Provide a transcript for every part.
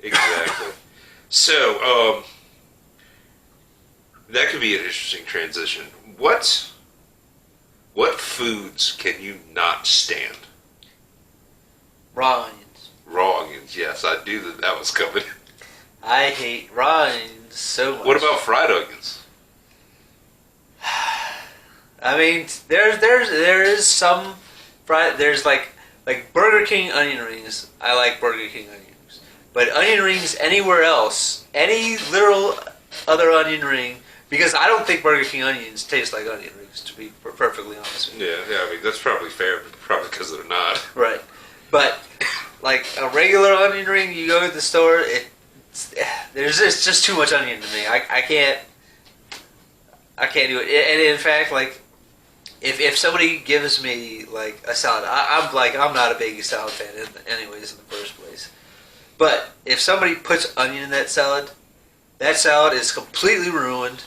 Exactly. So, that could be an interesting transition. What foods can you not stand? Raw onions. Raw onions. Yes, I knew that was coming. I hate raw onions so much. What about fried onions? I mean, there is some fried. There's like Burger King onion rings. I like Burger King onion rings, but onion rings anywhere else, any literal other onion ring, because I don't think Burger King onions taste like onion rings. To be perfectly honest with you. Yeah. I mean, that's probably fair, but probably because they're not. Right, but like a regular onion ring, you go to the store, it's just too much onion to me. I can't do it. And in fact, like if somebody gives me like a salad, I'm not a big salad fan anyways in the first place. But if somebody puts onion in that salad is completely ruined.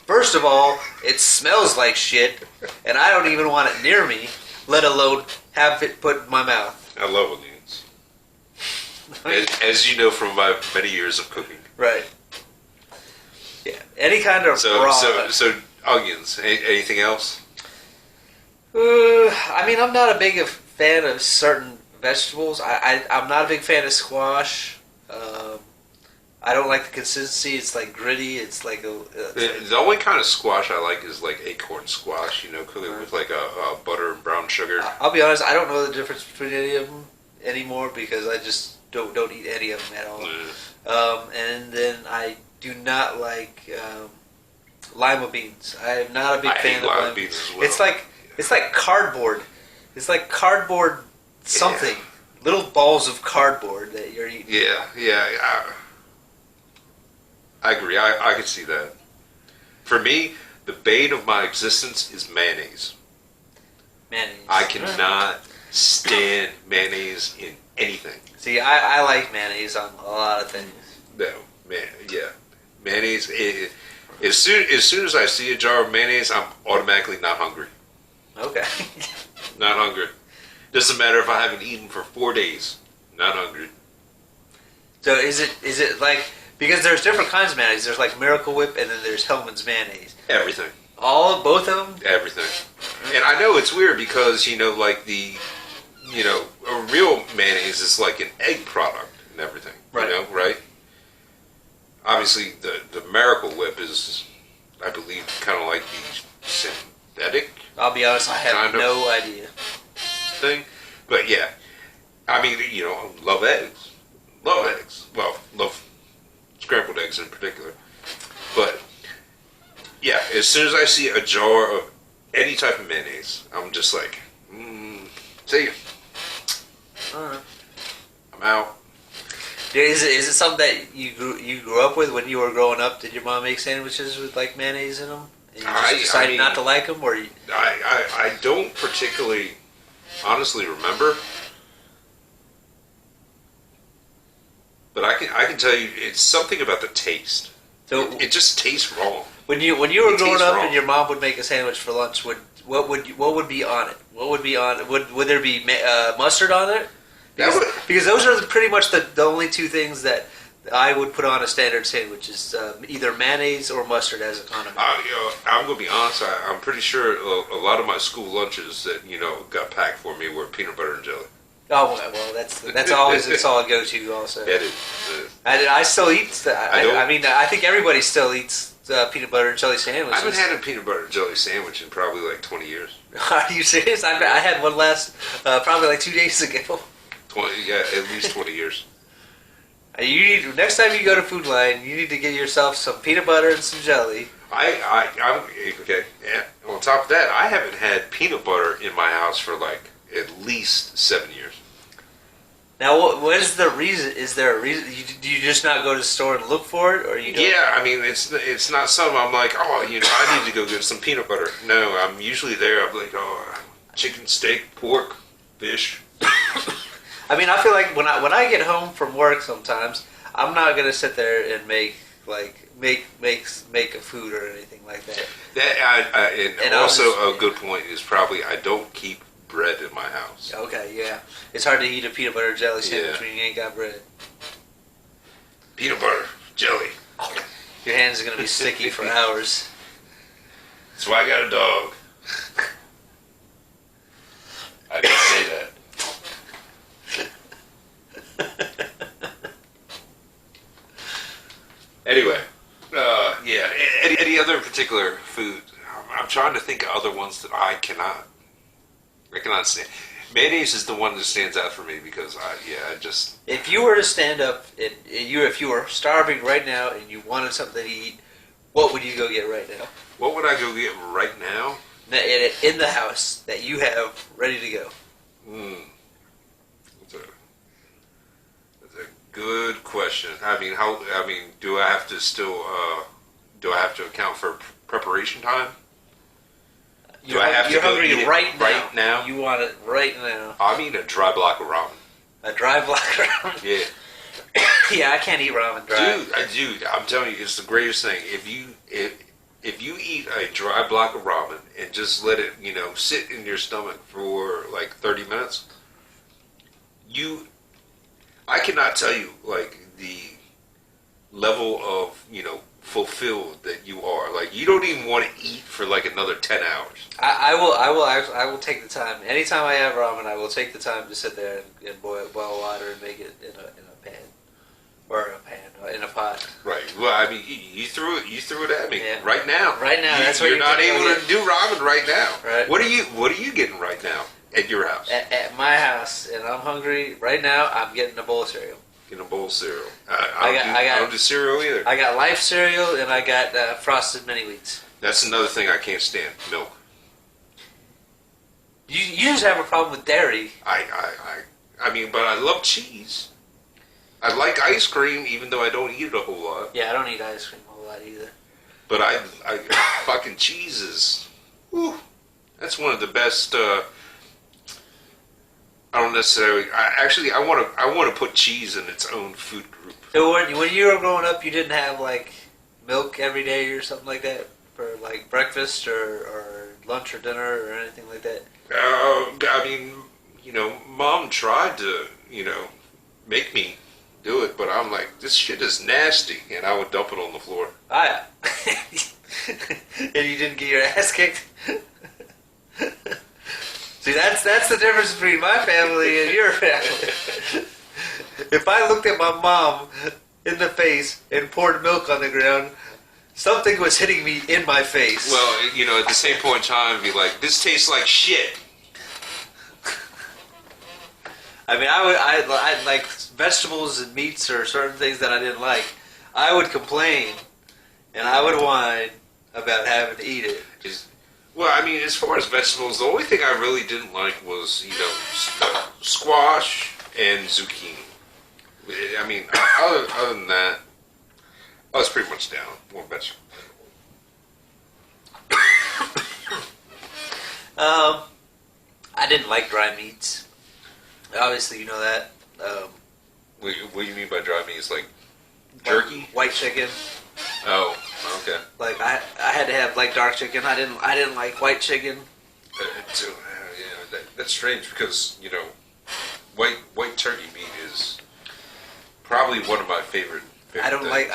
First of all, it smells like shit, and I don't even want it near me, let alone have it put in my mouth. I love onions. As you know from my many years of cooking. Right. Yeah. Any kind of raw. So onions. Anything else? I mean, I'm not a big fan of certain vegetables. I'm not a big fan of squash. I don't like the consistency. It's like gritty. It's like the only kind of squash I like is like acorn squash. Cook it with like a butter and brown sugar. I'll be honest. I don't know the difference between any of them anymore because I just don't eat any of them at all. And then I do not like lima beans. I am not a big fan of lima beans as well. It's like cardboard. It's like cardboard something. Yeah. Little balls of cardboard that you're eating. Yeah. I agree. I can see that. For me, the bane of my existence is mayonnaise. Mayonnaise. I cannot stand mayonnaise in anything. See, I like mayonnaise on a lot of things. No, mayonnaise. As soon as I see a jar of mayonnaise, I'm automatically not hungry. Okay. Not hungry. Doesn't matter if I haven't eaten for 4 days. Not hungry. So is it like, because there's different kinds of mayonnaise. There's like Miracle Whip and then there's Hellmann's mayonnaise. Everything. Both of them? Everything. And I know it's weird because, like a real mayonnaise is like an egg product and everything. Right. Right? Obviously, the Miracle Whip is, I believe, kind of like the synthetic. I'll be honest, I have no idea. Thing. But yeah. I mean, love eggs. Love eggs. Well, love scrambled eggs in particular. But yeah, as soon as I see a jar of any type of mayonnaise, I'm just like, see you. Alright. I'm out. Is it something that you grew up with when you were growing up? Did your mom make sandwiches with like mayonnaise in them? And you just decided not to like them, or I don't particularly, honestly remember. But I can tell you, it's something about the taste. So it just tastes wrong. When you were growing up and your mom would make a sandwich for lunch, what would be on it? What would be on it? Would there be mustard on it? Because those are pretty much the only two things that I would put on a standard sandwich is either mayonnaise or mustard as a condiment. I'm gonna be honest. I'm pretty sure a lot of my school lunches that got packed for me were peanut butter and jelly. Oh well, that's always a solid go-to. Also, it is. I still eat. I think everybody still eats peanut butter and jelly sandwiches. I haven't had a peanut butter and jelly sandwich in probably like 20 years. Are you serious? I had one probably like 2 days ago. 20, yeah, at least 20 years. Next time you go to Food Lion, you need to get yourself some peanut butter and some jelly. I'm okay. Yeah. On top of that, I haven't had peanut butter in my house for like at least 7 years. Now, what is the reason? Is there a reason? Do you just not go to the store and look for it, or you don't? Yeah, I mean, it's not something I'm like, I need to go get some peanut butter. No, I'm usually there. I'm like, chicken, steak, pork, fish. I mean, I feel like when I get home from work, sometimes I'm not gonna sit there and make a food or anything like that. And also a good point is probably I don't keep bread in my house. Okay, yeah, it's hard to eat a peanut butter and jelly sandwich when you ain't got bread. peanut butter, jelly. Your hands are gonna be sticky for hours. That's why I got a dog. I didn't say that. Anyway, yeah. Any other particular food? I'm trying to think of other ones that I cannot stand. Mayonnaise is the one that stands out for me because I just. If you were to stand up, if you were starving right now and you wanted something to eat, what would you go get right now? What would I go get right now? In the house that you have ready to go. That's a good question. I mean, do I have to still? Do I have to account for preparation time? You're hungry right now. You want it right now. I mean, a dry block of ramen. A dry block of ramen. Yeah. Yeah, I can't eat ramen dry. Dude, I'm telling you, it's the greatest thing. If you eat a dry block of ramen and just let it, sit in your stomach for like 30 minutes, I cannot tell you like the level of, fulfilled that you are. Like, you don't even want to eat for like another 10 hours. I will take the time. Anytime I have ramen, I will take the time to sit there and boil water and make it in a pan. Or in a pot. Right. Well, I mean, you threw it at me. Yeah. Right now. Right now, that's what you're not able to do ramen right now. Right. What are you getting right now at your house? At my house, and I'm hungry right now. I'm getting a bowl of cereal. Getting a bowl of cereal. I don't do cereal either. I got Life cereal and I got Frosted Mini Wheats. That's another thing I can't stand. Milk. You just have a problem with dairy. I mean, but I love cheese. I like ice cream, even though I don't eat it a whole lot. Yeah, I don't eat ice cream a whole lot either. But I fucking cheese is, whew, that's one of the best. I don't necessarily. I want to put cheese in its own food group. So when you were growing up, you didn't have like milk every day or something like that for like breakfast or lunch or dinner or anything like that. I mean, Mom tried to, make me do it, but I'm like, this shit is nasty, and I would dump it on the floor. Ah, and you didn't get your ass kicked. See, that's the difference between my family and your family. If I looked at my mom in the face and poured milk on the ground, something was hitting me in my face. Well, at the same point in time, be like, this tastes like shit. I mean, I like vegetables and meats or certain things that I didn't like. I would complain and I would whine about having to eat it. Well, I mean, as far as vegetables, the only thing I really didn't like was, squash and zucchini. I mean, other than that, I was pretty much down one vegetable. I didn't like dry meats. Obviously, you know that. What do you mean by dry meats? Like jerky? White chicken. Oh, okay. Like I had to have like dark chicken. I didn't like white chicken. That's strange because white turkey meat is probably one of my favorite I don't things. like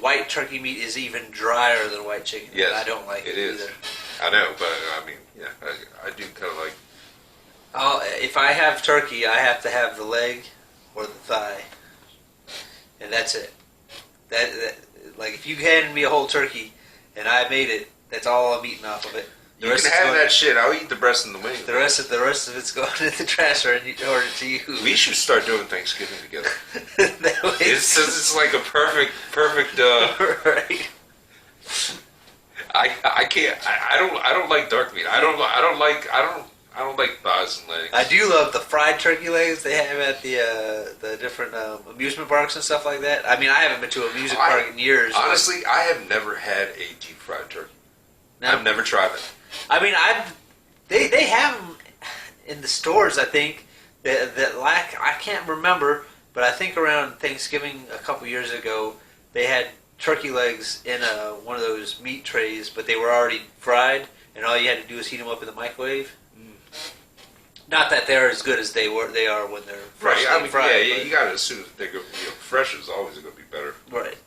white turkey meat is even drier than white chicken. Yes, I don't like it is. either. I know, but I mean, yeah, I do kind of like. If I have turkey, I have to have the leg or the thigh, and that's it. That like if you handed me a whole turkey and I made it, that's all I'm eating off of it. You can have that shit. I'll eat the breast and the wing. The rest of it's going in the trash or in order to you. We should start doing Thanksgiving together. That way It's like a perfect. Right. I can't. I don't like dark meat. I don't like thighs and legs. I do love the fried turkey legs they have at the different amusement parks and stuff like that. I mean, I haven't been to an amusement park in years. Honestly, I have never had a deep fried turkey. No. I've never tried it. I mean, they have them in the stores. I think that I can't remember, but I think around Thanksgiving a couple years ago they had turkey legs in one of those meat trays, but they were already fried, and all you had to do was heat them up in the microwave. Not that they're as good as they are when they're Right. freshly I mean, fried. yeah, but- you gotta assume that they're going. Fresh is always going to be better. Right.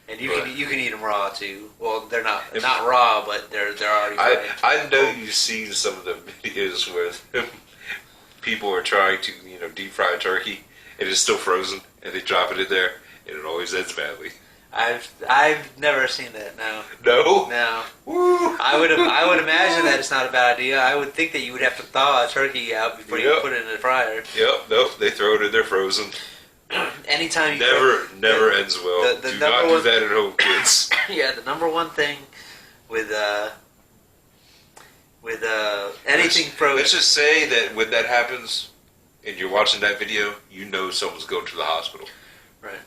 And you But- can eat them raw too. Well, they're not raw, but they're already fried. I know you've seen some of the videos where people are trying to deep fry turkey and it's still frozen and they drop it in there and it always ends badly. I've never seen that. No. No. No. Woo. I would imagine that it's not a bad idea. I would think that you would have to thaw a turkey out before you Yep. put it in the fryer. Yep. Nope. They throw it in there frozen. Anytime you Never ends well. the Do number not do one- that at home, kids. Yeah, the number one thing with anything frozen. Let's just say that when that happens and you're watching that video, you know someone's going to the hospital. Right.